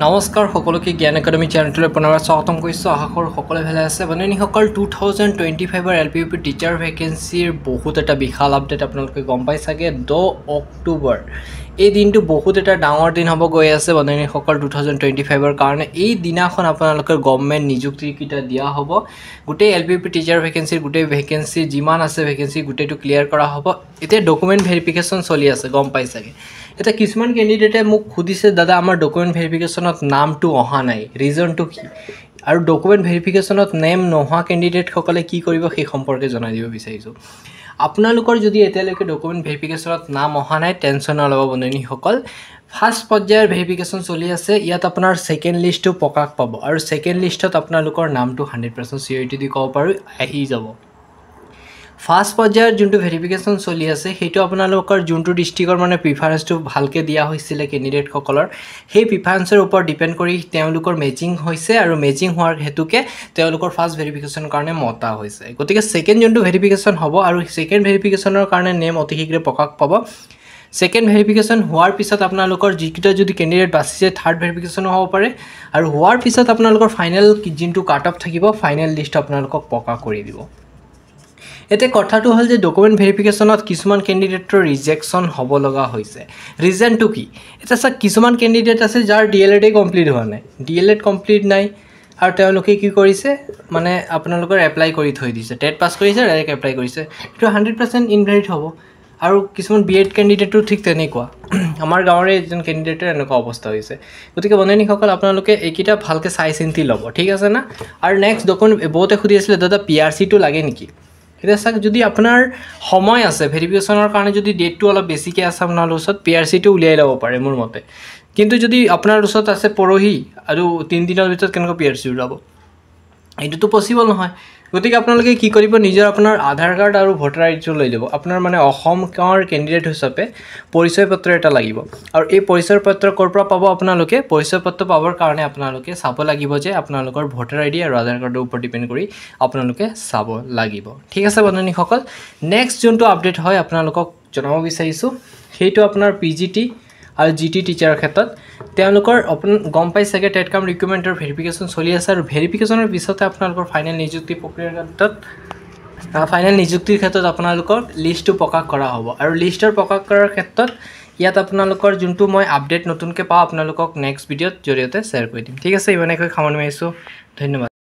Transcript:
নমস্কাৰ সকলোকে জ্ঞান একাডেমি চেনেলটোলৈ পুনৰ স্বাগতম কৰিছোঁ। আশা কৰোঁ সকলোৱে ভালে আছে। বন্ধুসকল 2025 LPUP টিচাৰ ভেকেঞ্চিৰ বহুত এটা বিশাল আপডেট আপোনালোকে গম পাই চাগে। 10 অক্টোবৰ এই দিনটো বহুত এটা ডাঙৰ দিন হ'ব গৈ আছে বন্ধুসকল 2025ৰ কাৰণে। এই দিনাখন আপোনালোকৰ গভৰ্ণমেণ্ট নিযুক্তিকেইটা দিয়া হ'ব। গোটেই LPUP টিচাৰ ভেকেঞ্চিৰ গোটেই ভেকেঞ্চি যিমান আছে ভেকেঞ্চি গোটেইটো ক্লিয়াৰ কৰা হ'ব। এতিয়া ডকুমেণ্ট ভেৰিফিকেশ্যন চলি আছে গম পাই চাগে। এতিয়া কিছুমান কেণ্ডিডেটে মোক সুধিছে দাদা আমাৰ ডকুমেণ্ট ভেৰিফিকেশ্যনত নামটো অহা নাই, ৰিজনটো কি? আৰু ডকুমেণ্ট ভেৰিফিকেশ্যনত নেম নোহোৱা কেণ্ডিডেটসকলে কি কৰিব সেই সম্পৰ্কে জনাই দিব বিচাৰিছোঁ। আপোনালোকৰ যদি এতিয়ালৈকে ডকুমেণ্ট ভেৰিফিকেশ্যনত নাম অহা নাই টেনশ্যন নল'ব বন্ধুসকল। ফাৰ্ষ্ট পৰ্যায়ৰ ভেৰিফিকেশ্যন চলি আছে। ইয়াত আপোনাৰ ছেকেণ্ড লিষ্টটো প্ৰকাশ পাব আৰু ছেকেণ্ড লিষ্টত আপোনালোকৰ নামটো 100% চিঅ'ৰিটি দি ক'ব পাৰোঁ আহি যাব। ফাৰ্ষ্ট পৰ্যায়ৰ যোনটো ভেৰিফিকেশ্যন চলি আছে সেইটো আপোনালোকৰ যোনটো ডিষ্ট্ৰিক্টৰ মানে প্ৰিফাৰেঞ্চটো ভালকৈ দিয়া হৈছিলে কেণ্ডিডেটসকলৰ সেই প্ৰিফাৰেঞ্চৰ ওপৰত ডিপেণ্ড কৰি তেওঁলোকৰ মেচিং হৈছে আৰু মেচিং হোৱাৰ হেতুকে তেওঁলোকৰ ফাৰ্ষ্ট ভেৰিফিকেশ্যনৰ কাৰণে মতা হৈছে। গতিকে ছেকেণ্ড যোনটো ভেৰিফিকেশ্যন হ'ব আৰু ছেকেণ্ড ভেৰিফিকেশ্যনৰ কাৰণে নেম অতি শীঘ্ৰে প্ৰকাশ পাব। ছেকেণ্ড ভেৰিফিকেশ্যন হোৱাৰ পিছত আপোনালোকৰ যিকেইটা যদি কেণ্ডিডেট বাচিছে থাৰ্ড ভেৰিফিকেশ্যনো হ'ব পাৰে আৰু হোৱাৰ পিছত আপোনালোকৰ ফাইনেল যোনটো কাট অফ থাকিব ফাইনেল লিষ্ট আপোনালোকক প্ৰকাশ কৰি দিব। এতিয়া কথাটো হ'ল যে ডকুমেণ্ট ভেৰিফিকেশ্যনত কিছুমান কেণ্ডিডেটৰ ৰিজেকশ্যন হ'ব লগা হৈছে। ৰিজনটো কি? এতিয়া চাওক কিছুমান কেণ্ডিডেট আছে যাৰ DLED কমপ্লিট হোৱা নাই, DLED কমপ্লিট নাই আৰু তেওঁলোকে কি কৰিছে মানে আপোনালোকৰ এপ্লাই কৰি থৈ দিছে। টেট পাছ কৰিছে ডাইৰেক্ট এপ্লাই কৰিছে, সেইটো 100% ইনভেলিড হ'ব। আৰু কিছুমান BEd কেণ্ডিডেটো ঠিক তেনেকুৱা। আমাৰ গাঁৱৰে এজন কেণ্ডিডেটৰ এনেকুৱা অৱস্থা হৈছে। গতিকে বন্ধুসকল আপোনালোকে এইকেইটা ভালকৈ চাই চিন্তি ল'ব, ঠিক আছে না? আৰু নেক্সট ডকুমেণ্ট বহুতে সুধি আছিলে দাদা PRCটো লাগে নেকি? এতিয়া চাওক যদি আপোনাৰ সময় আছে ভেৰিফিকেশ্যনৰ কাৰণে যদি ডেটটো অলপ বেছিকৈ আছে আপোনাৰ ওচৰত PRCটো উলিয়াই ল'ব পাৰে মোৰ মতে। কিন্তু যদি আপোনাৰ ওচৰত আছে পৰহি আৰু 3 দিনৰ ভিতৰত কেনেকৈ PRC ওলাব? এইটোতো পচিবল নহয়। গতিকে আপোনালোকে কি কৰিব নিজৰ আপোনাৰ আধাৰ কাৰ্ড আৰু ভোটাৰ আইডিটো লৈ ল'ব। আপোনাৰ মানে অসমৰ কেণ্ডিডেট হিচাপে পৰিচয় পত্ৰ এটা লাগিব আৰু এই পৰিচয় পত্ৰ ক'ৰ পৰা পাব আপোনালোকে? পৰিচয় পত্ৰ পাবৰ কাৰণে আপোনালোকে চাব লাগিব যে আপোনালোকৰ ভোটাৰ আইডি আৰু আধাৰ কাৰ্ডৰ ওপৰত ডিপেণ্ড কৰি আপোনালোকে চাব লাগিব, ঠিক আছে বন্ধুসকল। নেক্সট যোনটো আপডেট হয় আপোনালোকক জনাব বিচাৰিছোঁ সেইটো আপোনাৰ PGT আৰু GT টিচাৰৰ ক্ষেত্ৰত তেওঁলোকৰ গম পাই চাগে টেট কাম ৰিকুইৰমেণ্টৰ ভেৰিফিকেশ্যন চলি আছে আৰু ভেৰিফিকেশ্যনৰ পিছতে আপোনালোকৰ ফাইনেল নিযুক্তি প্ৰক্ৰিয়াৰ ক্ষেত্ৰত আপোনালোকৰ লিষ্টটো প্ৰকাশ কৰা হ'ব। আৰু লিষ্টৰ প্ৰকাশ কৰাৰ ক্ষেত্ৰত ইয়াত আপোনালোকৰ যোনটো মই আপডেট নতুনকৈ পাওঁ আপোনালোকক নেক্সট ভিডিঅ'ত জৰিয়তে শ্বেয়াৰ কৰি দিম, ঠিক আছে? ইমানেকৈ সামৰণি মাৰিছোঁ, ধন্যবাদ।